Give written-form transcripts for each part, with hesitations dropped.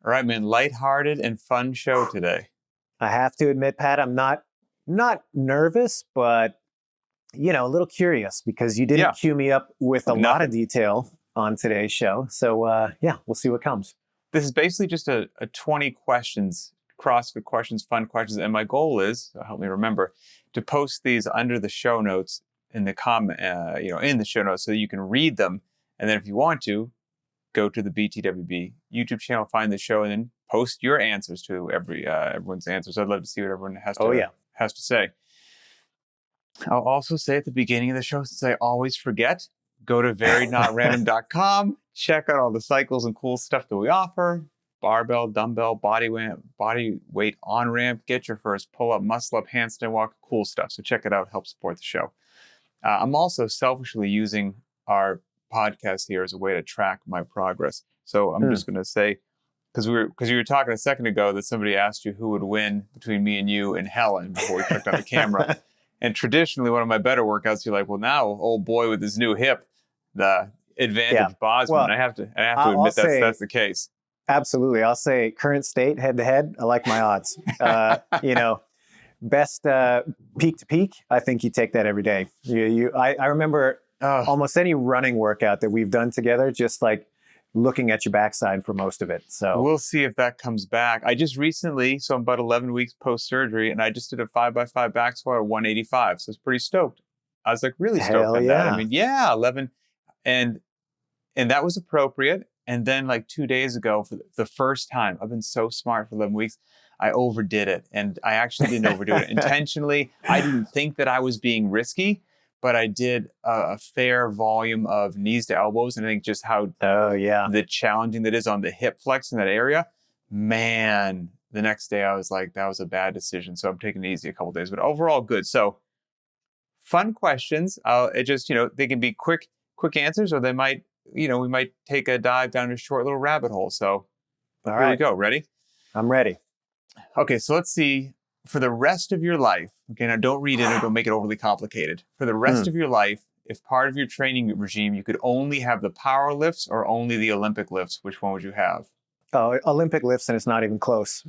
All right, man. Lighthearted and fun show today. I have to admit, Pat, I'm not nervous, but a little curious because you didn't cue me up with a lot of detail on today's show. So we'll see what comes. This is basically just a 20 questions, CrossFit questions, fun questions, and my goal is, help me remember, to post these under the show notes in the comment, in the show notes, so that you can read them, and then if you want to, go to the btwb YouTube channel, find the show, and then post your answers to everyone's answers. I'd love to see what everyone has to say. I'll also say at the beginning of the show, since I always forget, go to verynotrandom.com, check out all the cycles and cool stuff that we offer. Barbell, dumbbell, body weight on ramp, get your first pull-up, muscle-up, handstand walk, cool stuff. So check it out, help support the show. I'm also selfishly using our podcast here as a way to track my progress. So I'm just going to say, because you were talking a second ago that somebody asked you who would win between me and you and Helen before we checked out the camera. And traditionally, one of my better workouts, you're like, well, now, old boy with his new hip, the advantage Bosman. Well, I have to admit that's the case. Absolutely. I'll say current state, head to head, I like my odds. Best peak to peak, I think you take that every day. I remember almost any running workout that we've done together, just like looking at your backside for most of it. So we'll see if that comes back. I just recently, so I'm about 11 weeks post-surgery, and I just did a 5x5 back squat at 185. So I was pretty stoked. I was like really stoked on that. I mean, 11. And that was appropriate. And then like 2 days ago, for the first time, I've been so smart for 11 weeks, I overdid it. And I actually didn't overdo it intentionally. I didn't think that I was being risky, but I did a fair volume of knees to elbows. And I think just how the challenging that is on the hip flex in that area, man, the next day I was like, that was a bad decision. So I'm taking it easy a couple days, but overall good. So fun questions. It just, they can be quick answers, or they might, we might take a dive down a short little rabbit hole. So here we go. Ready? I'm ready. Okay, so let's see. For the rest of your life, okay, now don't read it or don't make it overly complicated. For the rest of your life, if part of your training regime, you could only have the power lifts or only the Olympic lifts, which one would you have? Oh, Olympic lifts, and it's not even close.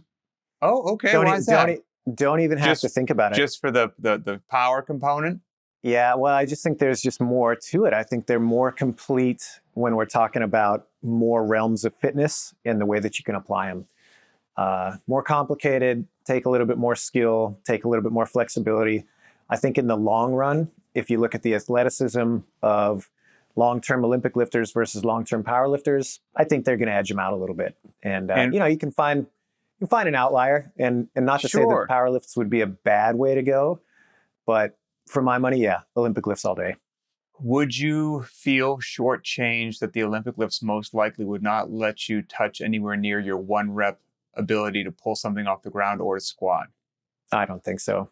Oh, okay. Why is that? Don't even have to think about it. Just for the power component? Yeah, well, I just think there's just more to it. I think they're more complete when we're talking about more realms of fitness and the way that you can apply them. More complicated, take a little bit more skill, take a little bit more flexibility. I think in the long run, if you look at the athleticism of long-term Olympic lifters versus long-term power lifters, I think they're going to edge them out a little bit. And you can find an outlier, and not to say that power lifts would be a bad way to go, but for my money, Olympic lifts all day. Would you feel shortchanged that the Olympic lifts most likely would not let you touch anywhere near your 1 rep ability to pull something off the ground or to squat? I don't think so.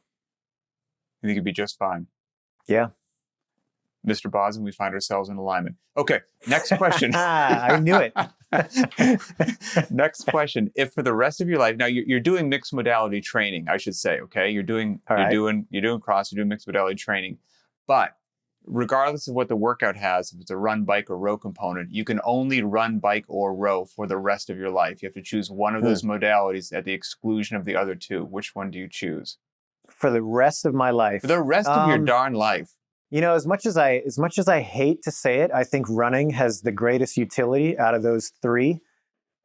You think it'd be just fine? Yeah. Mr. Bosman, we find ourselves in alignment. Okay, next question. I knew it. Next question. If for the rest of your life, now you're doing mixed modality training, I should say, okay? You're doing CrossFit, you're doing mixed modality training. But regardless of what the workout has, if it's a run, bike, or row component, you can only run, bike, or row for the rest of your life. You have to choose one of those modalities at the exclusion of the other two. Which one do you choose? For the rest of my life. For the rest of your darn life. As much as I hate to say it, I think running has the greatest utility out of those three.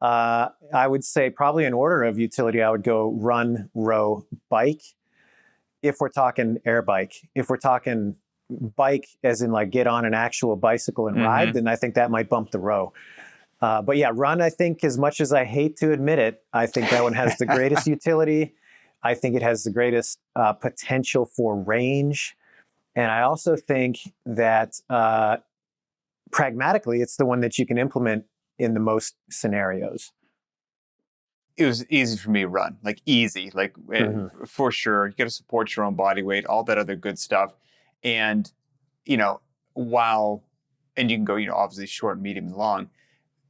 I would say probably in order of utility, I would go run, row, bike. If we're talking air bike, if we're talking bike as in like get on an actual bicycle and ride, then I think that might bump the row. But yeah, run, I think as much as I hate to admit it, I think that one has the greatest utility. I think it has the greatest potential for range. And I also think that pragmatically, it's the one that you can implement in the most scenarios. It was easy for me to run, like easy, like for sure. You got to support your own body weight, all that other good stuff. And, and you can go, obviously short, medium, and long,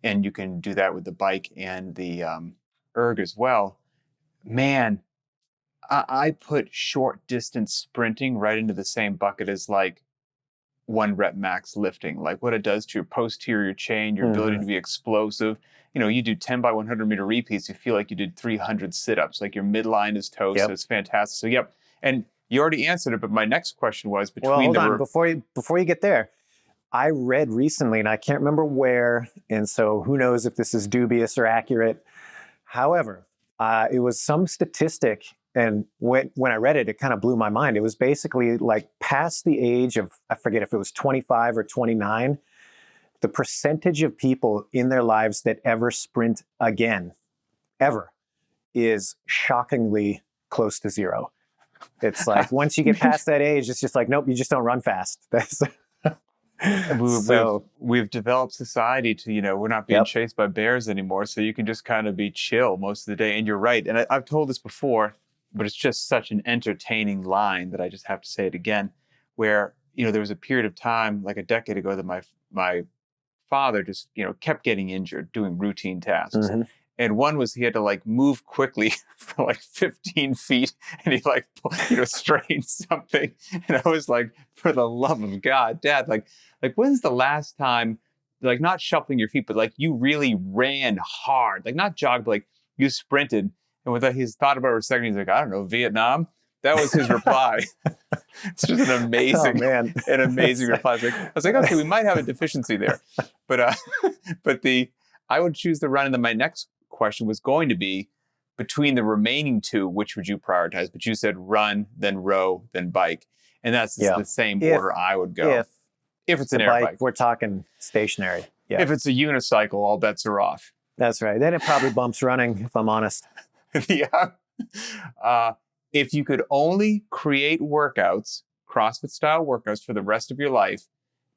and you can do that with the bike and the erg as well. Man, I put short distance sprinting right into the same bucket as like one rep max lifting, like what it does to your posterior chain, your ability to be explosive. You do 10 by 100 meter repeats, you feel like you did 300 sit-ups, like your midline is toast. So it's fantastic. So yep. And you already answered it, but my next question was between before you get there, I read recently, and I can't remember where, and so who knows if this is dubious or accurate. However, it was some statistic, and when I read it, it kind of blew my mind. It was basically like past the age of, I forget if it was 25 or 29, the percentage of people in their lives that ever sprint again, ever, is shockingly close to zero. It's like once you get past that age, it's just like, nope, you just don't run fast. We've developed society to, we're not being chased by bears anymore. So you can just kind of be chill most of the day. And you're right. And I've told this before, but it's just such an entertaining line that I just have to say it again, where, there was a period of time like a decade ago that my father just, kept getting injured doing routine tasks. And one was he had to like move quickly for like 15 feet and he like, strained something. And I was like, for the love of God, Dad, like when's the last time, like not shuffling your feet, but like you really ran hard, like not jogged, but like you sprinted. And with that, he's thought about it for a second. He's like, I don't know, Vietnam. That was his reply. It's just an amazing reply. I was like, okay, we might have a deficiency there. But I would choose the run. And then my next question was going to be between the remaining two, which would you prioritize? But you said run, then row, then bike. And that's the same order I would go. If it's an air bike. We're talking stationary. Yeah. If it's a unicycle, all bets are off. That's right. Then it probably bumps running, if I'm honest. Yeah. If you could only create workouts, CrossFit style workouts for the rest of your life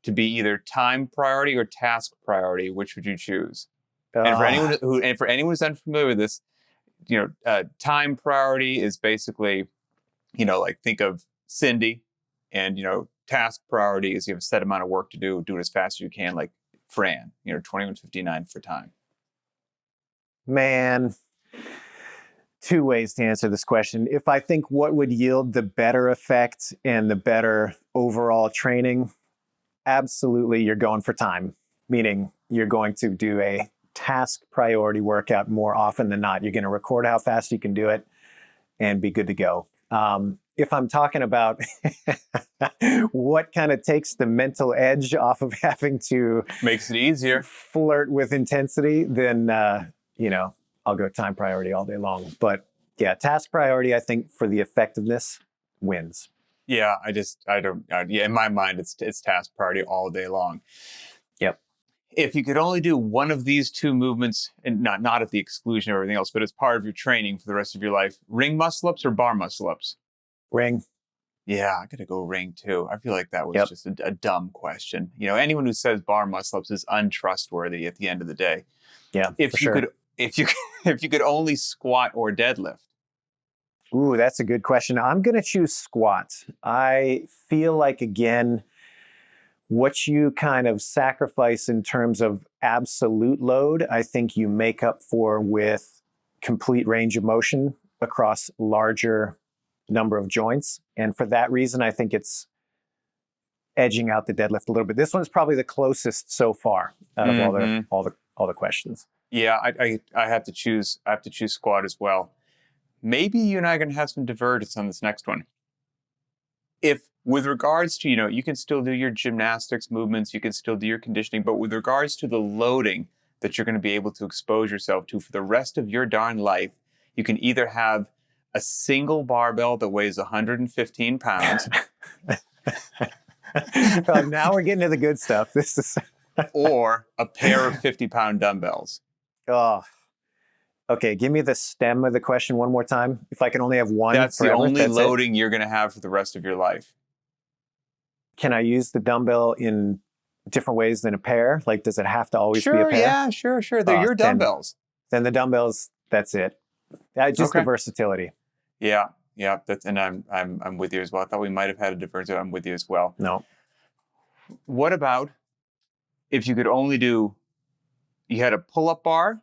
to be either time priority or task priority, which would you choose? And for anyone who's unfamiliar with this, time priority is basically, like think of Cindy, and task priority is you have a set amount of work to do it as fast as you can, like Fran, 21:59 for time. Man, two ways to answer this question. If I think what would yield the better effect and the better overall training, absolutely you're going for time, meaning you're going to do a task priority workout more often than not. You're going to record how fast you can do it and be good to go. If I'm talking about what kind of takes the mental edge off of having to makes it easier flirt with intensity, then I'll go time priority all day long. But yeah, task priority, I think for the effectiveness wins. Yeah, in my mind, it's task priority all day long. Yep. If you could only do one of these two movements, and not at the exclusion of everything else, but as part of your training for the rest of your life, ring muscle-ups or bar muscle-ups? Ring. Yeah, I got to go ring too. I feel like that was just a dumb question. Anyone who says bar muscle-ups is untrustworthy at the end of the day. Yeah, if you could only squat or deadlift. Ooh, that's a good question. I'm going to choose squats. I feel like, again, what you kind of sacrifice in terms of absolute load, I think you make up for with complete range of motion across larger number of joints. And for that reason, I think it's edging out the deadlift a little bit. This one's probably the closest so far out of all the questions. Yeah, I have to choose. I have to choose squat as well. Maybe you and I are going to have some divergence on this next one. If with regards to, you can still do your gymnastics movements, you can still do your conditioning, but with regards to the loading that you're going to be able to expose yourself to for the rest of your darn life, you can either have a single barbell that weighs 115 pounds. Now we're getting to the good stuff. This is or a pair of 50-pound dumbbells. Oh, okay. Give me the stem of the question one more time. If I can only have one, that's forever, the only loading you're going to have for the rest of your life. Can I use the dumbbell in different ways than a pair? Like, does it have to always be a pair? Yeah, sure. They're your dumbbells. Then the dumbbells. That's it. Just the versatility. Yeah. And I'm with you as well. I thought we might have had a divergence. I'm with you as well. No. What about if you could only you had a pull-up bar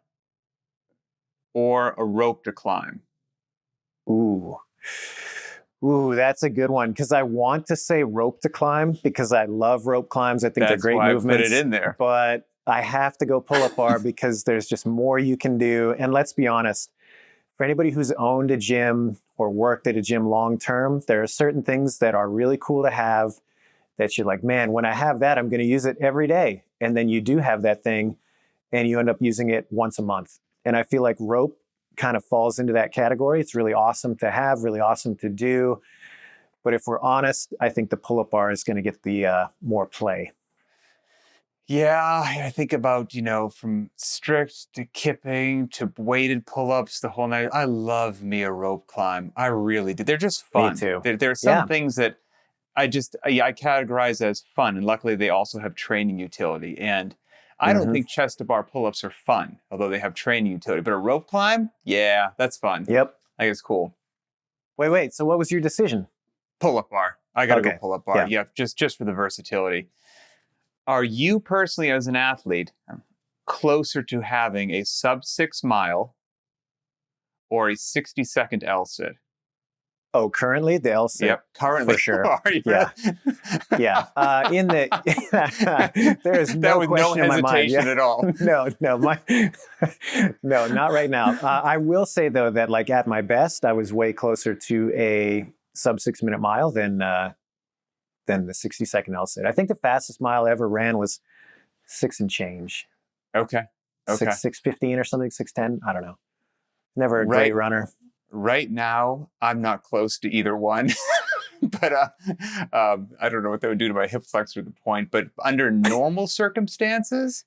or a rope to climb? Ooh. Ooh, that's a good one because I want to say rope to climb because I love rope climbs. I think they're That's great why I movements. put it in there. But I have to go pull-up bar because there's just more you can do. And let's be honest, for anybody who's owned a gym or worked at a gym long term, there are certain things that are really cool to have that you're like, man, when I have that, I'm going to use it every day. And then you do have that thing and you end up using it once a month. And I feel like rope kind of falls into that category. It's really awesome to have, really awesome to do. But if we're honest, I think the pull-up bar is going to get the more play. Yeah, I think about, from strict to kipping to weighted pull-ups, the whole night. I love me a rope climb. I really do. They're just fun. Me too. There are some things that I categorize as fun, and luckily they also have training utility. And I don't think chest to bar pull-ups are fun, although they have training utility. But a rope climb, yeah, that's fun. Yep. I think it's cool. Wait. So what was your decision? Pull-up bar. I got to go pull-up bar. Yeah, just for the versatility. Are you personally, as an athlete, closer to having a sub 6 mile or a 60-second L-sit? Oh, currently the L-sit. Yep, currently. For sure. Are you? Yeah. Yeah. There is no question in my mind. No hesitation at all. No, not right now. I will say though that like at my best, I was way closer to a sub 6 minute mile than the 60-second L-sit. I think the fastest mile I ever ran was 6 and change. Okay. 6:15 or something, 6:10. I don't know. Never a great runner. Right now, I'm not close to either one, but I don't know what that would do to my hip flexor at the point. But under normal circumstances,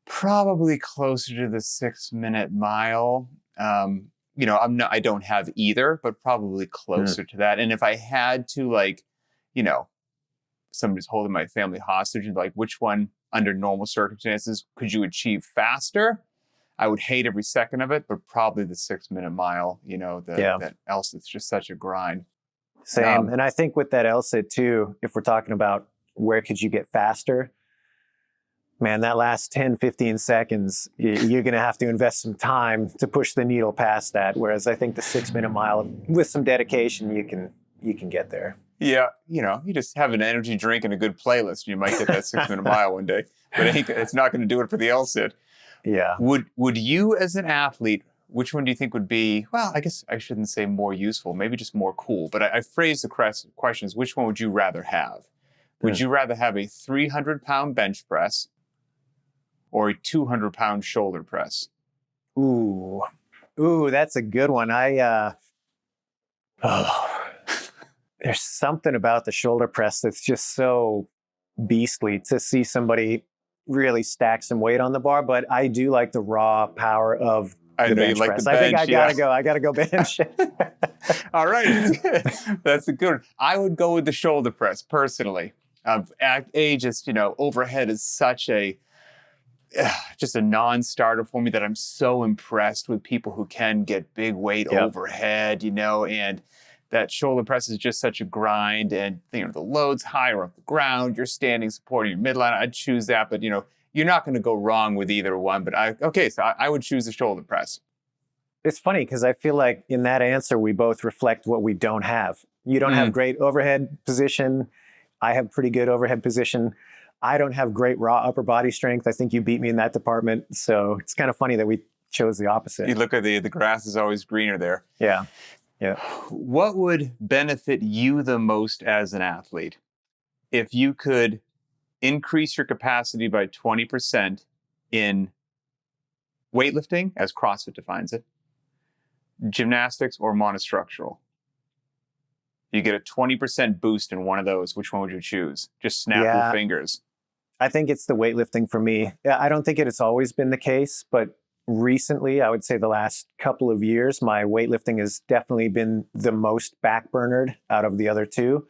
probably closer to the 6-minute mile. I don't have either, but probably closer to that. And if I had to, somebody's holding my family hostage, and which one under normal circumstances could you achieve faster? I would hate every second of it, but probably the 6-minute mile, that L-sit's just such a grind. Same. And I think with that L-sit too, if we're talking about where could you get faster, man, that last 10, 15 seconds, you're going to have to invest some time to push the needle past that. Whereas I think the 6-minute mile, with some dedication, you can get there. Yeah. You just have an energy drink and a good playlist. You might get that 6-minute mile one day, but it's not going to do it for the L-sit. Yeah. Would you as an athlete, which one do you think would be, well, I guess I shouldn't say more useful, maybe just more cool, but I phrased the question as which one would you rather have? Would you rather have a 300-pound bench press or a 200-pound shoulder press? Ooh, that's a good one. There's something about the shoulder press that's just so beastly to see somebody really stack some weight on the bar, but I do like the raw power of the bench press. I think I gotta go bench. All right, that's a good one. I would go with the shoulder press personally. Overhead is such just a non-starter for me that I'm so impressed with people who can get big weight overhead, and that shoulder press is just such a grind, and the load's higher off the ground. You're standing supporting your midline. I'd choose that, but you're not going to go wrong with either one. But I would choose the shoulder press. It's funny because I feel like in that answer we both reflect what we don't have. You don't have great overhead position. I have pretty good overhead position. I don't have great raw upper body strength. I think you beat me in that department. So it's kind of funny that we chose the opposite. You look at the grass is always greener there. Yeah. Yeah. What would benefit you the most as an athlete if you could increase your capacity by 20% in weightlifting, as CrossFit defines it, gymnastics, or monostructural? You get a 20% boost in one of those. Which one would you choose? Just snap your fingers. I think it's the weightlifting for me. I don't think it has always been the case, but recently, I would say the last couple of years, my weightlifting has definitely been the most backburnered out of the other two.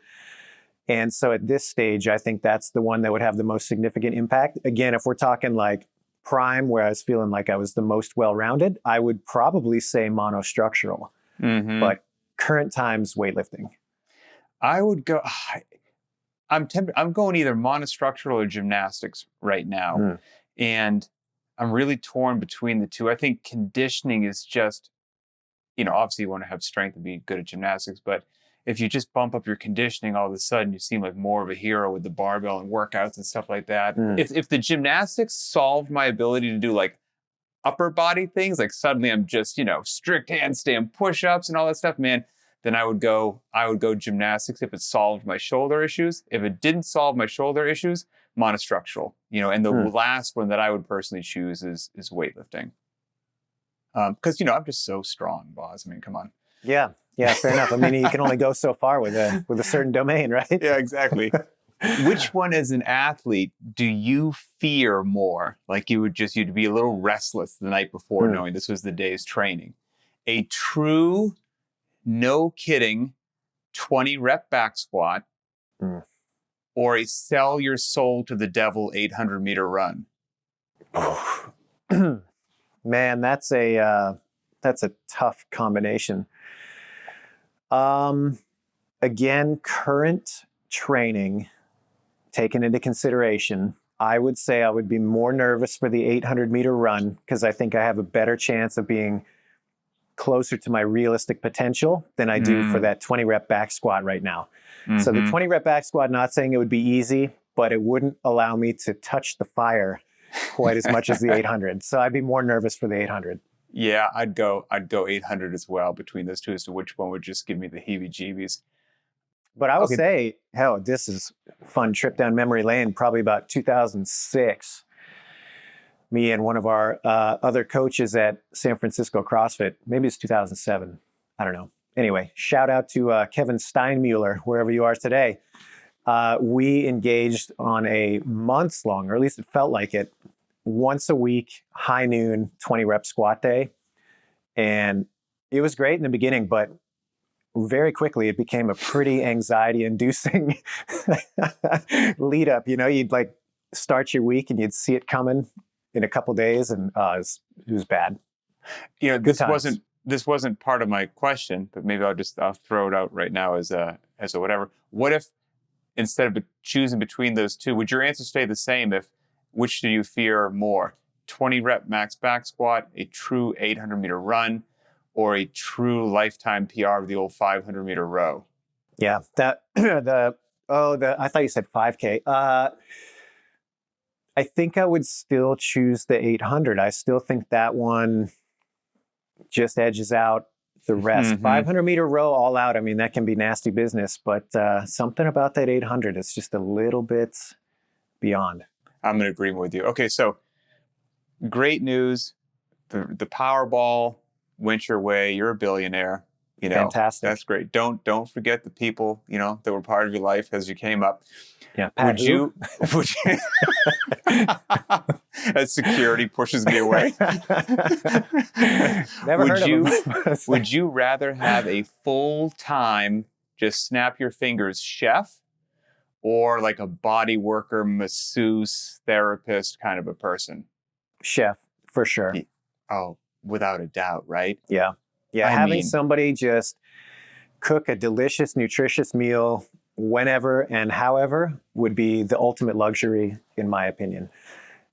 And so at this stage, I think that's the one that would have the most significant impact. Again, if we're talking like prime, where I was feeling like I was the most well-rounded, I would probably say monostructural. But current times, weightlifting. I would go, I'm going either monostructural or gymnastics right now. And I'm really torn between the two. I think conditioning is just, obviously you want to have strength and be good at gymnastics, but if you just bump up your conditioning, all of a sudden you seem like more of a hero with the barbell and workouts and stuff like that. If the gymnastics solved my ability to do like upper body things, like suddenly I'm just, strict handstand push-ups and all that stuff, man, then I would go gymnastics if it solved my shoulder issues. If it didn't solve my shoulder issues, monostructural, and the last one that I would personally choose is weightlifting. Because, I'm just so strong, Boz. I mean, come on. Yeah, fair enough. I mean, you can only go so far with a certain domain, right? Yeah, exactly. Which one as an athlete do you fear more? Like you'd be a little restless the night before knowing this was the day's training. A true, no kidding, 20 rep back squat or a sell your soul to the devil 800-meter run? Man, that's a tough combination. Again, current training taken into consideration, I would say I would be more nervous for the 800-meter run because I think I have a better chance of being closer to my realistic potential than I do for that 20 rep back squat right now. So the 20 rep back squat, not saying it would be easy, but it wouldn't allow me to touch the fire quite as much as the 800. So I'd be more nervous for the 800. Yeah, I'd go 800 as well between those two as to which one would just give me the heebie-jeebies. But I would say, hell, this is a fun trip down memory lane, probably about 2006. Me and one of our other coaches at San Francisco CrossFit, maybe it's 2007. I don't know. Anyway, shout out to Kevin Steinmuller, wherever you are today. We engaged on a months-long, or at least it felt like it, once a week, high noon, 20 rep squat day. And it was great in the beginning, but very quickly it became a pretty anxiety-inducing lead up. You'd like start your week and you'd see it coming in a couple days, and it was bad. This wasn't part of my question, but maybe I'll throw it out right now as a whatever. What if instead of choosing between those two, would your answer stay the same? Which do you fear more? 20 rep max back squat, a true 800-meter run, or a true lifetime PR of the old 500-meter row? Yeah, I thought you said 5K. I think I would still choose the 800. I still think that one just edges out the rest. 500-meter row all out. I mean, that can be nasty business, but something about that 800 is just a little bit beyond. I'm in agreement with you. Okay, so great news. The Powerball went your way. You're a billionaire. Fantastic. That's great. Don't forget the people, that were part of your life as you came up. Yeah, Pat, would you as security pushes me away. Never heard of him. Would you rather have a full-time, just snap your fingers chef, or like a body worker, masseuse, therapist kind of a person? Chef, for sure. Oh, without a doubt, right? Yeah. Having somebody just cook a delicious, nutritious meal whenever and however would be the ultimate luxury, in my opinion.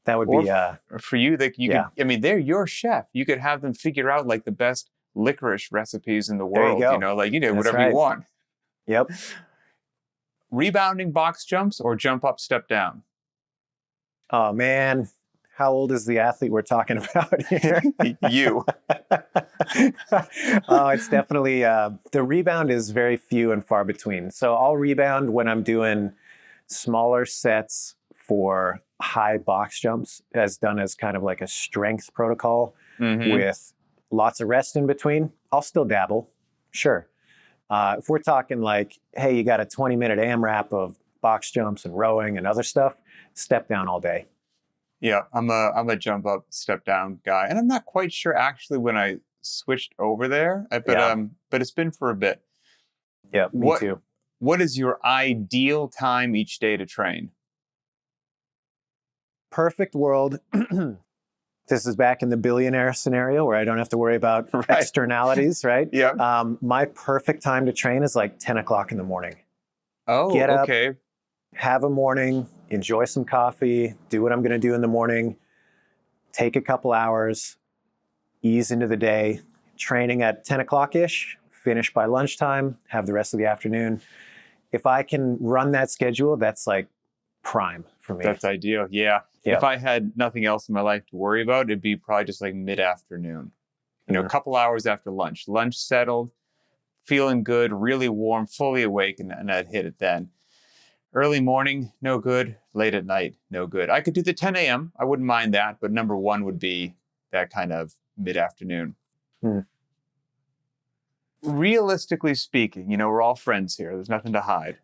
That would be for you. That you could. They're your chef. You could have them figure out like the best licorice recipes in the world. There you go. That's whatever right. You want. Yep. Rebounding box jumps or jump up, step down? Oh man, how old is the athlete we're talking about here? You. Oh, it's definitely, the rebound is very few and far between. So I'll rebound when I'm doing smaller sets for high box jumps, as done as kind of like a strength protocol with lots of rest in between. I'll still dabble, sure. If we're talking like, hey, you got a 20-minute AMRAP of box jumps and rowing and other stuff, step down all day. Yeah, I'm a jump up, step down guy, and I'm not quite sure actually when I switched over there, but it's been for a bit. Yeah, me too. What is your ideal time each day to train? Perfect world. This is back in the billionaire scenario where I don't have to worry about externalities, right? Yeah. My perfect time to train is like 10 o'clock in the morning. Oh, get up, okay. Have a morning, enjoy some coffee, do what I'm going to do in the morning, take a couple hours, ease into the day. Training at 10 o'clock-ish finish by lunchtime, have the rest of the afternoon. If I can run that schedule, that's like prime for me. That's ideal. Yeah. If I had nothing else in my life to worry about, it'd be probably just like mid-afternoon. A couple hours after lunch. Lunch settled, feeling good, really warm, fully awake, and I'd hit it then. Early morning, no good. Late at night, no good. I could do the 10 a.m. I wouldn't mind that, but number one would be that kind of mid-afternoon. Realistically speaking, we're all friends here. There's nothing to hide.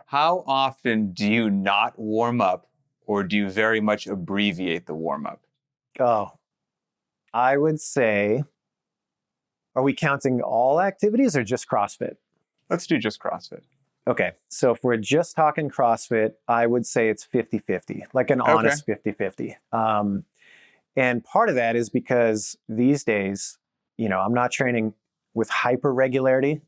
How often do you not warm up, or do you very much abbreviate the warm-up? Oh, I would say, are we counting all activities or just CrossFit? Let's do just CrossFit. Okay, so if we're just talking CrossFit, I would say it's 50-50, like an honest 50-50. And part of that is because these days, I'm not training with hyper regularity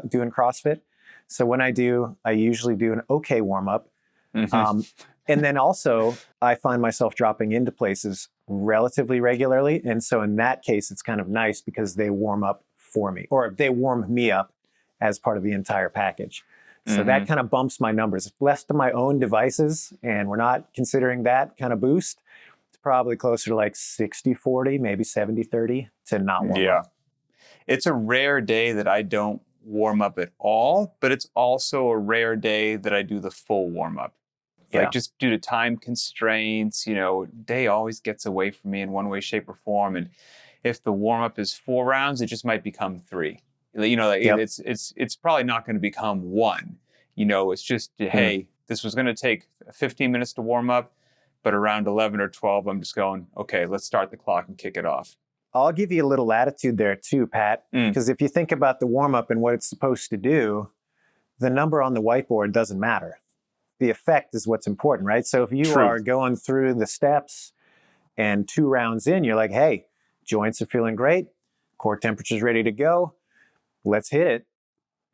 doing CrossFit. So when I do, I usually do an okay warm-up. And then also, I find myself dropping into places relatively regularly. And so in that case, it's kind of nice because they warm up for me, or they warm me up as part of the entire package. So that kind of bumps my numbers. If left to my own devices, and we're not considering that kind of boost, it's probably closer to like 60-40, maybe 70-30 to not warm up. It's a rare day that I don't warm up at all, but it's also a rare day that I do the full warm up. Like just due to time constraints, day always gets away from me in one way, shape, or form. And if the warm up is 4 rounds, it just might become 3. It's probably not going to become 1. It's just, hey, this was going to take 15 minutes to warm up, but around 11 or 12, I'm just going, okay, let's start the clock and kick it off. I'll give you a little latitude there too, Pat, because if you think about the warm up and what it's supposed to do, the number on the whiteboard doesn't matter. The effect is what's important, right? So if you are going through the steps and 2 rounds in, you're like, hey, joints are feeling great, core temperature's ready to go, let's hit it.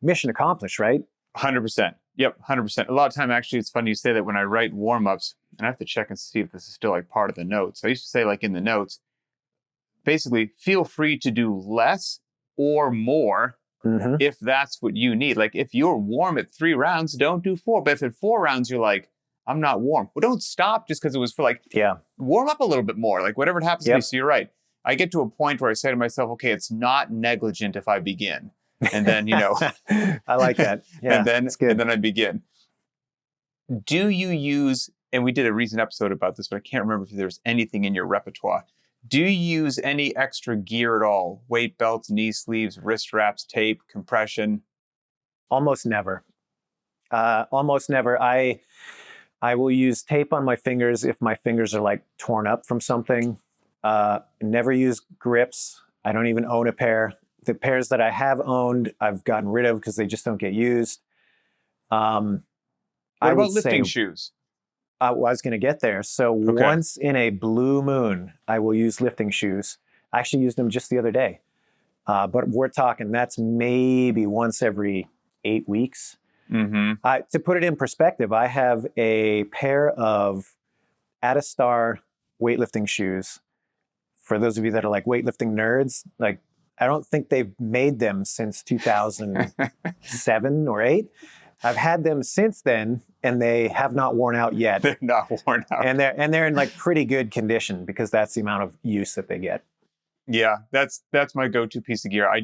Mission accomplished, right? 100%. Yep, 100%. A lot of time, actually, it's funny you say that when I write warm-ups, and I have to check and see if this is still like part of the notes. I used to say like in the notes, basically, feel free to do less or more if that's what you need. Like if you're warm at 3 rounds, don't do 4. But if at 4 rounds, you're like, I'm not warm. Well, don't stop just because it was for like, warm up a little bit more, like whatever it happens to be. So you're right. I get to a point where I say to myself, okay, it's not negligent if I begin. And then, I like that. Yeah, and then I begin. Do you use, and we did a recent episode about this, but I can't remember if there's anything in your repertoire. Do you use any extra gear at all? Weight belts, knee sleeves, wrist wraps, tape, compression? Almost never. Almost never. I will use tape on my fingers if my fingers are like torn up from something. Never use grips. I don't even own a pair. The pairs that I have owned, I've gotten rid of because they just don't get used. What about lifting shoes? I was going to get there. So once in a blue moon, I will use lifting shoes. I actually used them just the other day. But we're talking, that's maybe once every 8 weeks. To put it in perspective, I have a pair of Atastar weightlifting shoes. For those of you that are like weightlifting nerds, like I don't think they've made them since 2007 or 8. I've had them since then, and they have not worn out yet. They're not worn out. And they're in like pretty good condition because that's the amount of use that they get. Yeah, that's my go-to piece of gear. I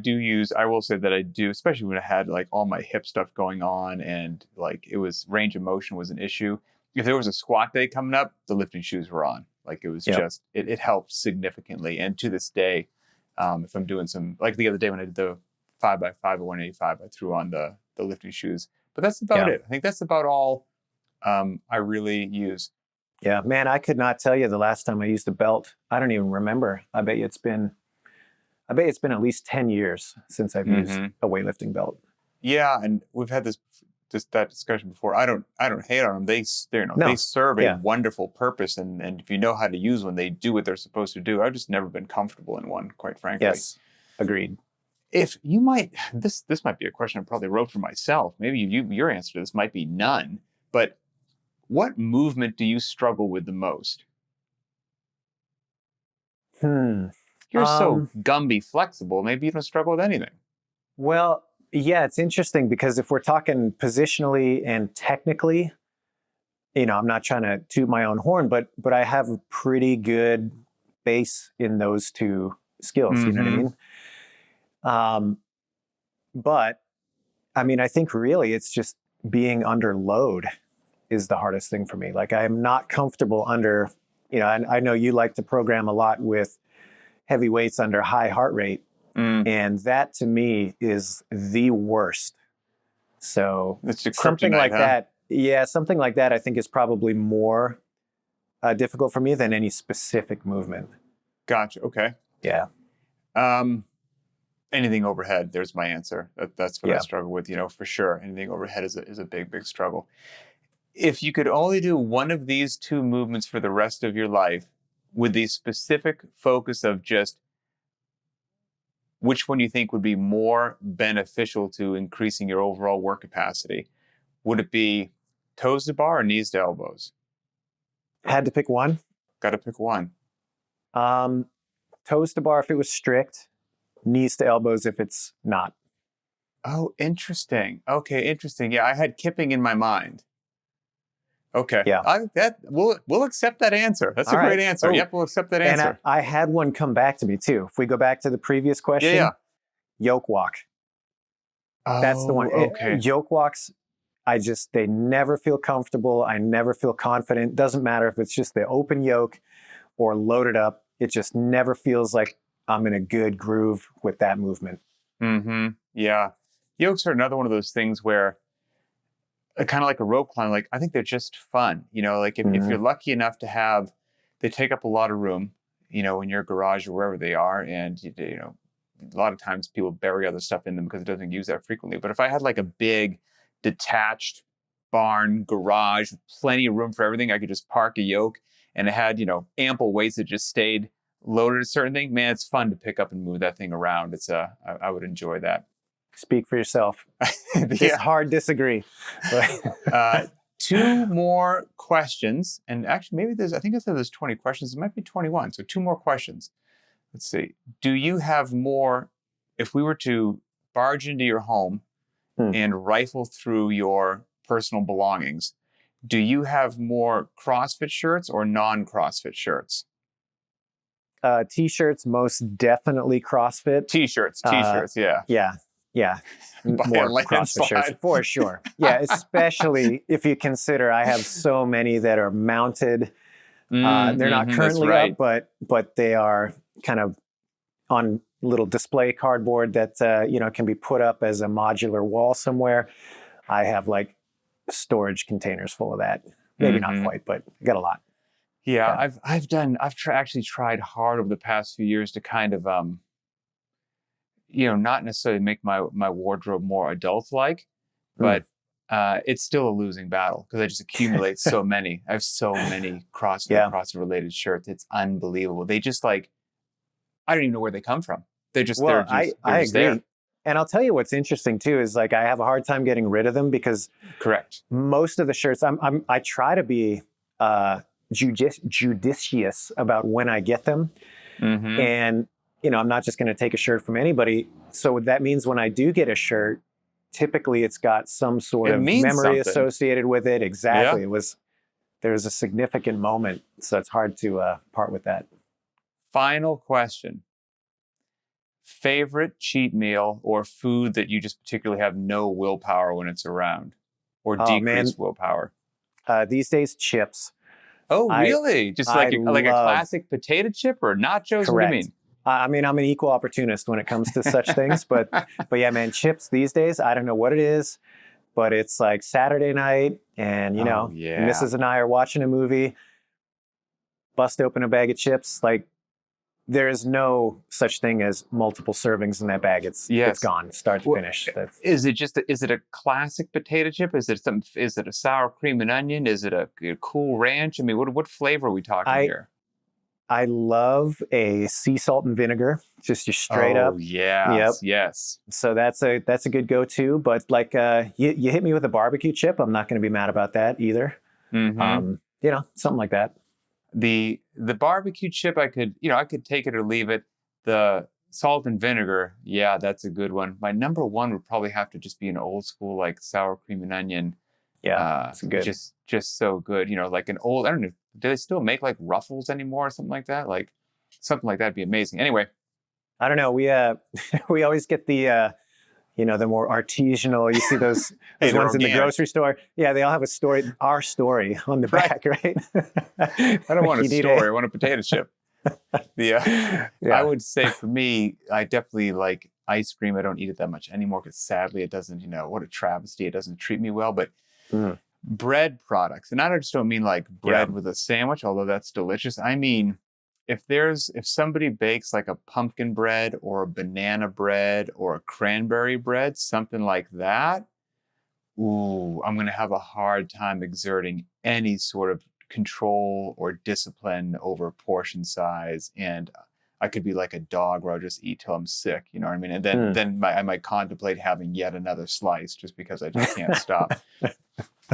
will say that I do, especially when I had like all my hip stuff going on and like it was range of motion was an issue. If there was a squat day coming up, the lifting shoes were on. Like it was just, it helped significantly. And to this day, if I'm doing some, like the other day when I did the 5x5 or 185, I threw on the lifting shoes. But that's about it. I think that's about all I really use. Yeah, man, I could not tell you the last time I used a belt. I don't even remember. I bet it's been at least 10 years since I've used a weightlifting belt. Yeah, and we've had that discussion before. I don't hate on them. They serve a wonderful purpose, and if you know how to use one, they do what they're supposed to do. I've just never been comfortable in one, quite frankly. Yes, agreed. If you might, this might be a question I probably wrote for myself. Maybe your answer to this might be none. But what movement do you struggle with the most? You're so Gumby flexible. Maybe you don't struggle with anything. Well, yeah, it's interesting because if we're talking positionally and technically, I'm not trying to toot my own horn, but I have a pretty good base in those two skills. You know what I mean? But I mean, I think really it's just being under load is the hardest thing for me. Like I'm not comfortable under, I know you like to program a lot with heavy weights under high heart rate. And that to me is the worst. So something like that. Yeah, something like that I think is probably more difficult for me than any specific movement. Gotcha. Okay. Yeah. Anything overhead, there's my answer. That's what I struggle with, for sure. Anything overhead is a big, big struggle. If you could only do one of these two movements for the rest of your life with the specific focus of just which one you think would be more beneficial to increasing your overall work capacity, would it be toes to bar or knees to elbows? Had to pick one? Got to pick one. Toes to bar if it was strict, knees to elbows if it's not. Oh, interesting. Okay, interesting. Yeah, I had kipping in my mind. Okay. Yeah. We'll accept that answer. That's a great answer. Yep, we'll accept that answer. And I had one come back to me too. If we go back to the previous question, yoke walk. That's the one. Okay. Yoke walks, they never feel comfortable. I never feel confident. Doesn't matter if it's just the open yoke or loaded up. It just never feels like I'm in a good groove with that movement. Yeah. Yokes are another one of those things where kind of like a rope climb, like I think they're just fun. Like if you're lucky enough to have, they take up a lot of room, in your garage or wherever they are. And, a lot of times people bury other stuff in them because it doesn't use that frequently. But if I had like a big detached barn garage with plenty of room for everything, I could just park a yoke and it had, ample weights that just stayed loaded at certain things. Man, it's fun to pick up and move that thing around. I would enjoy that. Speak for yourself. Hard disagree. Two more questions. And actually, maybe I think I said there's 20 questions. It might be 21. So two more questions. Let's see. Do you have more, if we were to barge into your home and rifle through your personal belongings, do you have more CrossFit shirts or non-CrossFit shirts? T-shirts, most definitely CrossFit. T-shirts, yeah. Yeah. More CrossFit shirts for sure. Yeah, especially if you consider I have so many that are mounted. They're not currently up, but they are kind of on little display cardboard that can be put up as a modular wall somewhere. I have like storage containers full of that. Maybe not quite, but I got a lot. Yeah. I've actually tried hard over the past few years to kind of not necessarily make my wardrobe more adult-like, but it's still a losing battle because I just accumulate so many. I have so many CrossFit-related shirts. It's unbelievable. They just I don't even know where they come from. They're just I agree. There. And I'll tell you what's interesting too is I have a hard time getting rid of them because most of the shirts I try to be judicious about when I get them, and I'm not just going to take a shirt from anybody. So that means when I do get a shirt, typically it's got some sort of memory associated with it. Exactly. Yeah. There's a significant moment. So it's hard to part with that. Final question. Favorite cheat meal or food that you just particularly have no willpower when it's around or decreased willpower? These days, chips. Oh, really? Just like a classic potato chip or nachos? Correct. What do you mean? I'm an equal opportunist when it comes to such things, but yeah, man, chips these days, I don't know what it is, but it's like Saturday night and, Mrs. and I are watching a movie, bust open a bag of chips. Like there is no such thing as multiple servings in that bag. It's gone, start to finish. Is it a classic potato chip? Is it a sour cream and onion? Is it a Cool Ranch? I mean, what flavor are we talking here? I love a sea salt and vinegar, just your straight up. Yes. So that's a good go-to. But you hit me with a barbecue chip, I'm not going to be mad about that either. Something like that. The barbecue chip, I could take it or leave it. The salt and vinegar, yeah, that's a good one. My number one would probably have to just be an old school, like sour cream and onion. Yeah, it's good. Just so good. You know, like an old, I don't know, do they still make like Ruffles anymore or something like that? Like something like that'd be amazing. Anyway. I don't know. We we always get the the more artisanal. You see those Hey, ones in the organic. grocery store. Yeah, they all have a story, our story on the back, right? I don't want a You need story. I want a potato chip. Yeah. I would say for me, I definitely like ice cream. I don't eat it that much anymore because sadly it doesn't, what a travesty. It doesn't treat me well. But bread products, and I just don't mean like bread with a sandwich, although that's delicious. I mean, if somebody bakes like a pumpkin bread or a banana bread or a cranberry bread, something like that, ooh, I'm going to have a hard time exerting any sort of control or discipline over portion size. And I could be like a dog where I'll just eat till I'm sick, you know what I mean? And then I might contemplate having yet another slice just because I just can't stop.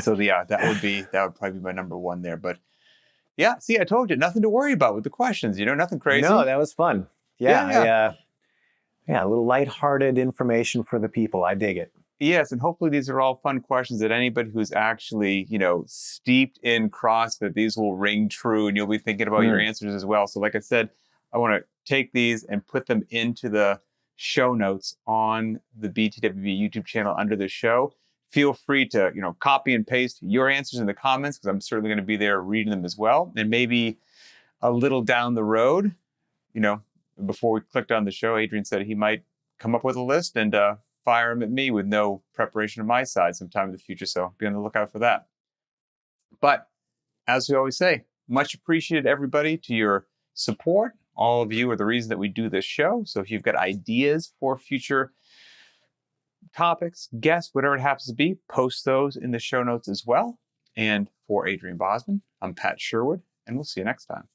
So yeah, that would probably be my number one there. But yeah, see, I told you, nothing to worry about with the questions, nothing crazy. No, that was fun. Yeah. A little lighthearted information for the people. I dig it. Yes, and hopefully these are all fun questions that anybody who's actually, steeped in CrossFit, these will ring true and you'll be thinking about your answers as well. So like I said, I want to take these and put them into the show notes on the btwb YouTube channel under the show. Feel free to, copy and paste your answers in the comments because I'm certainly going to be there reading them as well. And maybe a little down the road, before we clicked on the show, Adrian said he might come up with a list and fire them at me with no preparation on my side sometime in the future. So be on the lookout for that. But as we always say, much appreciated, everybody, to your support. All of you are the reason that we do this show. So if you've got ideas for future topics, guests, whatever it happens to be, post those in the show notes as well. And for Adrian Bosman, I'm Pat Sherwood, and we'll see you next time.